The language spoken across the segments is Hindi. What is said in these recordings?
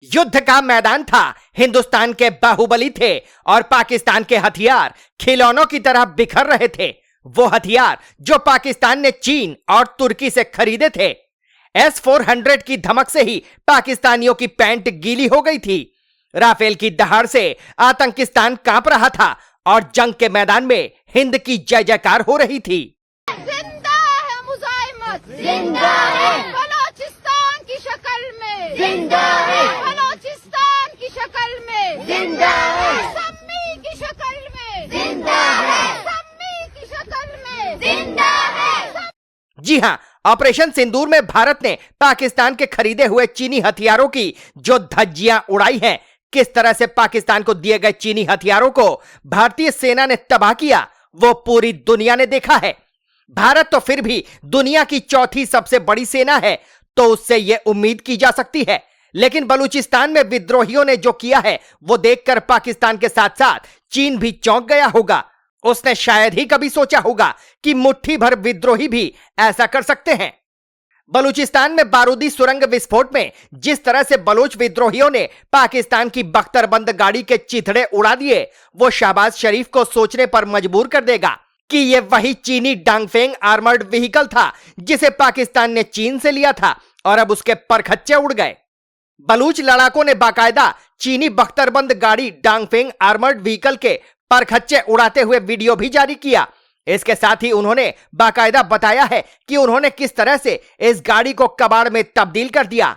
युद्ध का मैदान था, हिंदुस्तान के बाहुबली थे और पाकिस्तान के हथियार खिलौनों की तरह बिखर रहे थे। वो हथियार जो पाकिस्तान ने चीन और तुर्की से खरीदे थे। S-400 की धमक से ही पाकिस्तानियों की पैंट गीली हो गई थी। राफेल की दहाड़ से आतंकिस्तान कांप रहा था और जंग के मैदान में हिंद की जय जयकार हो रही थी। जिंदा है मुजाहिमत, जिंदा है बलोचिस्तान की शक्ल में, जिंदा है बलोचिस्तान की शक्ल में, जिंदा है सम्मी की शक्ल में, जिंदा है सम्मी की शक्ल में, जिंदा है। जी हां, ऑपरेशन सिंदूर में भारत ने पाकिस्तान के खरीदे हुए चीनी हथियारों की जो धज्जियां उड़ाई हैं, किस तरह से पाकिस्तान को दिए गए चीनी हथियारों को भारतीय सेना ने तबाह किया, वो पूरी दुनिया ने देखा है। भारत तो फिर भी दुनिया की चौथी सबसे बड़ी सेना है, तो उससे यह उम्मीद की जा सकती है। लेकिन बलूचिस्तान में विद्रोहियों ने जो किया है, वो देखकर पाकिस्तान के साथ साथ चीन भी चौंक गया होगा। उसने शायद ही कभी सोचा होगा कि मुट्ठी भर विद्रोही भी ऐसा कर सकते हैं। बलूचिस्तान में बारूदी सुरंग विस्फोट में जिस तरह से बलोच विद्रोहियों ने पाकिस्तान की बख्तरबंद गाड़ी के चिथड़े उड़ा दिए, वो शहबाज शरीफ को सोचने पर मजबूर कर देगा कि यह वही चीनी डांगफेंग आर्मर्ड व्हीकल था जिसे पाकिस्तान ने चीन से लिया था और अब उसके परखच्चे उड़ गए। बलूच लड़ाकों ने बाकायदा चीनी बख्तरबंद गाड़ी डांगफेंग आर्मर्ड व्हीकल के परखच्चे उड़ाते हुए वीडियो भी जारी किया। इसके साथ ही उन्होंने बाकायदा बताया है कि उन्होंने किस तरह से इस गाड़ी को कबाड़ में तब्दील कर दिया।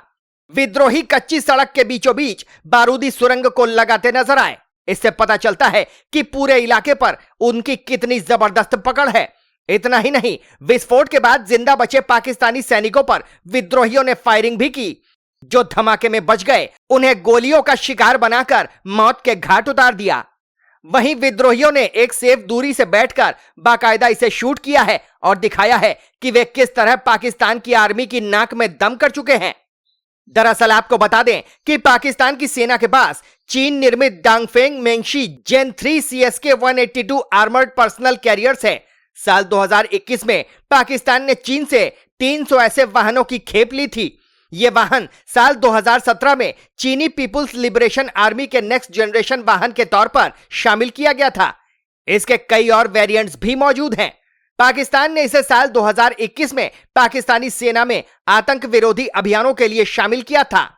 विद्रोही कच्ची सड़क के बीचों बीच बारूदी सुरंग को लगाते नजर आए। इससे पता चलता है कि पूरे इलाके पर उनकी कितनी जबरदस्त पकड़ है। इतना ही नहीं, विस्फोट के बाद जिंदा बचे पाकिस्तानी सैनिकों पर विद्रोहियों ने फायरिंग भी की। जो धमाके में बच गए, उन्हें गोलियों का शिकार बनाकर मौत के घाट उतार दिया। वहीं विद्रोहियों ने एक सेफ दूरी से बैठकर बाकायदा इसे शूट किया है और दिखाया है कि वे किस तरह पाकिस्तान की आर्मी की नाक में दम कर चुके हैं। दरअसल आपको बता दें कि पाकिस्तान की सेना के पास चीन निर्मित डांगफेंग मेंगशी जेन 3 CSK 182 आर्मर्ड पर्सनल कैरियर्स है। साल 2021 में पाकिस्तान ने चीन से 300 ऐसे वाहनों की खेप ली थी। ये वाहन साल 2017 में चीनी पीपुल्स लिबरेशन आर्मी के नेक्स्ट जनरेशन वाहन के तौर पर शामिल किया गया था। इसके कई और वेरिएंट्स भी मौजूद हैं। पाकिस्तान ने इसे साल 2021 में पाकिस्तानी सेना में आतंक विरोधी अभियानों के लिए शामिल किया था।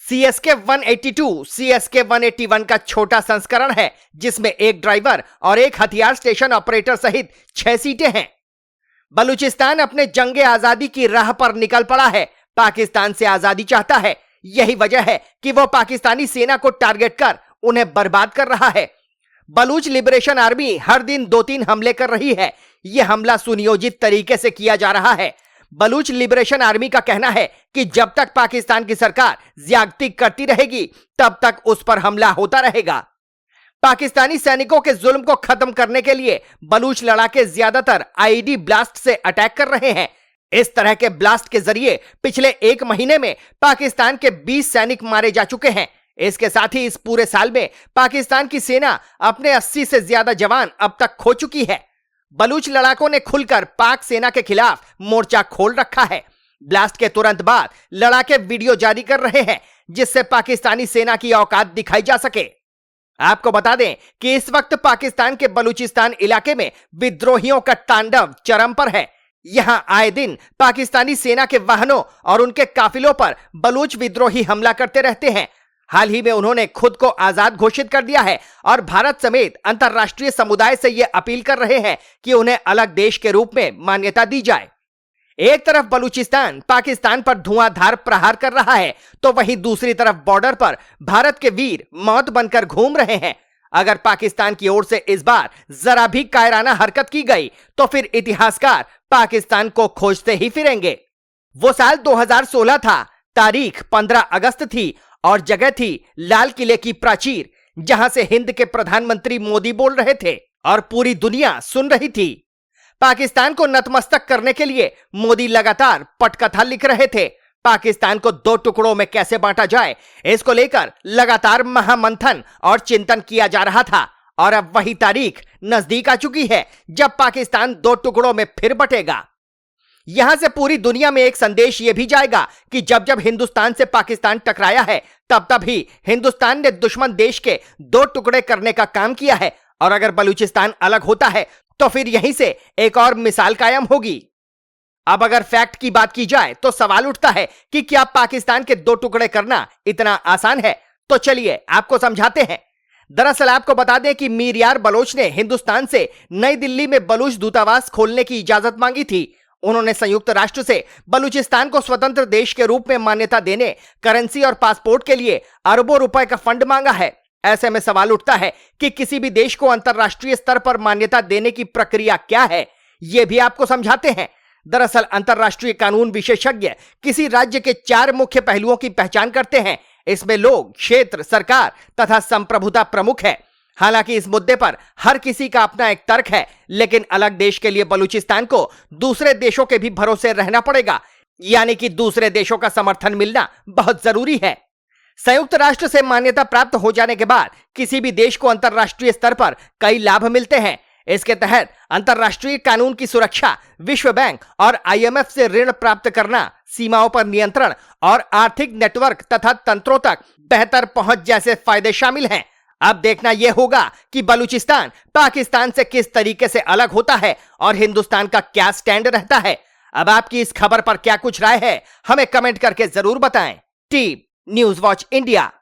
CSK 182 CSK 181 का छोटा संस्करण है, जिसमें एक ड्राइवर और एक हथियार स्टेशन ऑपरेटर सहित 6 सीटें हैं। बलूचिस्तान अपने जंगे आजादी की राह पर निकल पड़ा है। पाकिस्तान से आजादी चाहता है। यही वजह है कि वो पाकिस्तानी सेना को टारगेट कर उन्हें बर्बाद कर रहा है। बलूच लिबरेशन आर्मी हर दिन 2-3 हमले कर रही है। यह हमला सुनियोजित तरीके से किया जा रहा है। बलूच लिबरेशन आर्मी का कहना है कि जब तक पाकिस्तान की सरकार ज्यादती करती रहेगी, तब तक उस पर हमला होता रहेगा। पाकिस्तानी सैनिकों के जुल्म को खत्म करने के लिए बलूच लड़ाके ज्यादातर IED ब्लास्ट से अटैक कर रहे हैं। इस तरह के ब्लास्ट के जरिए पिछले 1 महीने में पाकिस्तान के 20 सैनिक मारे जा चुके हैं। इसके साथ ही इस पूरे साल में पाकिस्तान की सेना अपने 80 से ज्यादा जवान अब तक खो चुकी है। बलूच लड़ाकों ने खुलकर पाक सेना के खिलाफ मोर्चा खोल रखा है। ब्लास्ट के तुरंत बाद लड़ाके वीडियो जारी कर रहे हैं, जिससे पाकिस्तानी सेना की औकात दिखाई जा सके। आपको बता दें कि इस वक्त पाकिस्तान के बलूचिस्तान इलाके में विद्रोहियों का तांडव चरम पर है। यहां आए दिन पाकिस्तानी सेना के वाहनों और उनके काफिलों पर बलूच विद्रोही हमला करते रहते हैं। हाल ही में उन्होंने खुद को आजाद घोषित कर दिया है और भारत समेत अंतर्राष्ट्रीय समुदाय से यह अपील कर रहे हैं कि उन्हें अलग देश के रूप में मान्यता दी जाए। एक तरफ बलूचिस्तान पाकिस्तान पर धुआंधार प्रहार कर रहा है, तो वहीं दूसरी तरफ बॉर्डर पर भारत के वीर मौत बनकर घूम रहे हैं। अगर पाकिस्तान की ओर से इस बार जरा भी कायराना हरकत की गई, तो फिर इतिहासकार पाकिस्तान को खोजते ही फिरेंगे। वो साल 2016 था, तारीख 15 अगस्त थी और जगह थी लाल किले की प्राचीर, जहां से हिंद के प्रधानमंत्री मोदी बोल रहे थे और पूरी दुनिया सुन रही थी। पाकिस्तान को नतमस्तक करने के लिए मोदी लगातार पटकथा लिख रहे थे। पाकिस्तान को 2 टुकड़ों में कैसे बांटा जाए, इसको लेकर लगातार महामंथन और चिंतन किया जा रहा था और अब वही तारीख नजदीक आ चुकी है जब पाकिस्तान 2 टुकड़ों में फिर बटेगा। यहां से पूरी दुनिया में एक संदेश यह भी जाएगा कि जब जब हिंदुस्तान से पाकिस्तान टकराया है तब तब ही हिंदुस्तान ने दुश्मन देश के दो टुकड़े करने का काम किया है, और अगर बलूचिस्तान अलग होता है तो फिर यहीं से एक और मिसाल कायम होगी। अब अगर फैक्ट की बात की जाए तो सवाल उठता है कि क्या पाकिस्तान के दो टुकड़े करना इतना आसान है? तो चलिए आपको समझाते हैं। दरअसल आपको बता दें कि मीर यार बलोच ने हिंदुस्तान से नई दिल्ली में बलूच दूतावास खोलने की इजाजत मांगी थी। उन्होंने संयुक्त राष्ट्र से बलूचिस्तान को स्वतंत्र देश के रूप में मान्यता देने, करेंसी और पासपोर्ट के लिए अरबों रुपए का फंड मांगा है। ऐसे में सवाल उठता है कि किसी भी देश को अंतरराष्ट्रीय स्तर पर मान्यता देने की प्रक्रिया क्या है, यह भी आपको समझाते हैं। दरअसल अंतरराष्ट्रीय कानून विशेषज्ञ किसी राज्य के 4 मुख्य पहलुओं की पहचान करते हैं। इसमें लोग, क्षेत्र, सरकार तथा संप्रभुता प्रमुख है। हालांकि इस मुद्दे पर हर किसी का अपना एक तर्क है, लेकिन अलग देश के लिए बलूचिस्तान को दूसरे देशों के भी भरोसे रहना पड़ेगा, यानी कि दूसरे देशों का समर्थन मिलना बहुत जरूरी है। संयुक्त राष्ट्र से मान्यता प्राप्त हो जाने के बाद किसी भी देश को अंतरराष्ट्रीय स्तर पर कई लाभ मिलते हैं। इसके तहत अंतरराष्ट्रीय कानून की सुरक्षा, विश्व बैंक और IMF से ऋण प्राप्त करना, सीमाओं पर नियंत्रण और आर्थिक नेटवर्क तथा तंत्रों तक बेहतर पहुंच जैसे फायदे शामिल हैं। अब देखना यह होगा कि बलूचिस्तान पाकिस्तान से किस तरीके से अलग होता है और हिंदुस्तान का क्या स्टैंड रहता है। अब आपकी इस खबर पर क्या कुछ राय है, हमें कमेंट करके जरूर बताएं। Team news watch India.